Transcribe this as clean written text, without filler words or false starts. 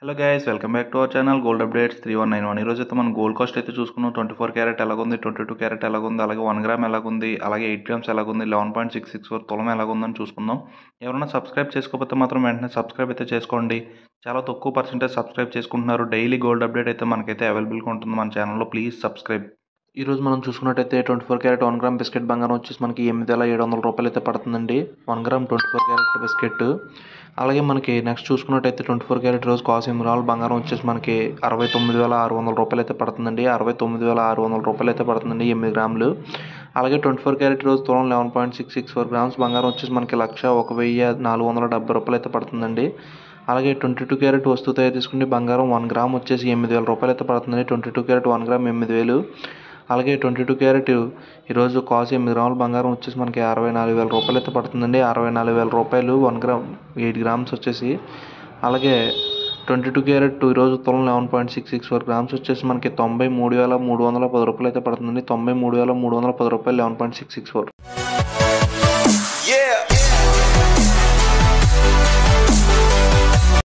Hello guys, welcome back to our channel gold updates 3191. ఈరోజు అయితే మనం గోల్డ్ కాస్ట్ అయితే చూసుకున్నాం. 24 క్యారెట్ ఎలాగుంది, 22 క్యారెట్ ఎలాగుంది, అలాగే 1 గ్రామ్ ఎలాగుంది, అలాగే 8 గ్రామ్స్ ఎలాగుంది, 11.664 తులం ఎలాగుందని చూసుకుందాం. ఎవరైనా సబ్స్క్రైబ్ చేసుకోకపోతే మాత్రం వెంటనే సబ్స్క్రైబ్ అయితే చేసుకోండి. చాలా తక్కువ పర్సెంటేజ్ సబ్స్క్రైబ్ చేసుకుంటున్నారు. డైలీ గోల్డ్ అప్డేట్ అయితే మనకైతే అవైలబుల్గా ఉంటుంది మన ఛానల్లో. Please subscribe. ఈరోజు మనం చూసుకున్నట్టయితే 24 క్యారెట్ 1 గ్రామ్ బిస్కెట్ బంగారం వచ్చేసి మనకి 8,700 రూపాయలు అయితే పడుతుందండి. 1 గ్రామ్ 24 క్యారెట్ బిస్కెట్. అలాగే మనకి నెక్స్ట్ చూసుకున్నట్టయితే 24 క్యారెట్ రోజు కాసు ఎమరాల్డ్ బంగారం వచ్చేసి మనకి 69,600 రూపాయలు అయితే పడుతుందండి. 69,600 రూపాయలు అయితే పడుతుందండి 8 గ్రాములు. అలాగే 24 క్యారెట్ రోజు తులం 11.664 గ్రామ్స్ బంగారం వచ్చేసి మనకి 1,01,470 రూపాయలు అయితే పడుతుందండి. అలాగే 22 క్యారెట్ వస్తువుతో తీసుకుంటే బంగారం 1 గ్రామ్ వచ్చేసి 8,000 రూపాయలు అయితే పడుతుందండి. 22 క్యారెట్ 1 గ్రామ్ 8,000. అలాగే 22 క్యారెట్ ఈరోజు కాసు 8 గ్రాముల బంగారం వచ్చేసి మనకి 64,000 రూపాయలు అయితే పడుతుందండి. 64,000 రూపాయలు 1 గ్రామ్ 8 గ్రామ్స్ వచ్చేసి. అలాగే 22 క్యారెట్ ఈరోజు తులం 11.664 గ్రామ్స్ వచ్చేసి మనకి 93,310 రూపాయలు అయితే పడుతుందండి. 93,310 రూపాయలు 11.664.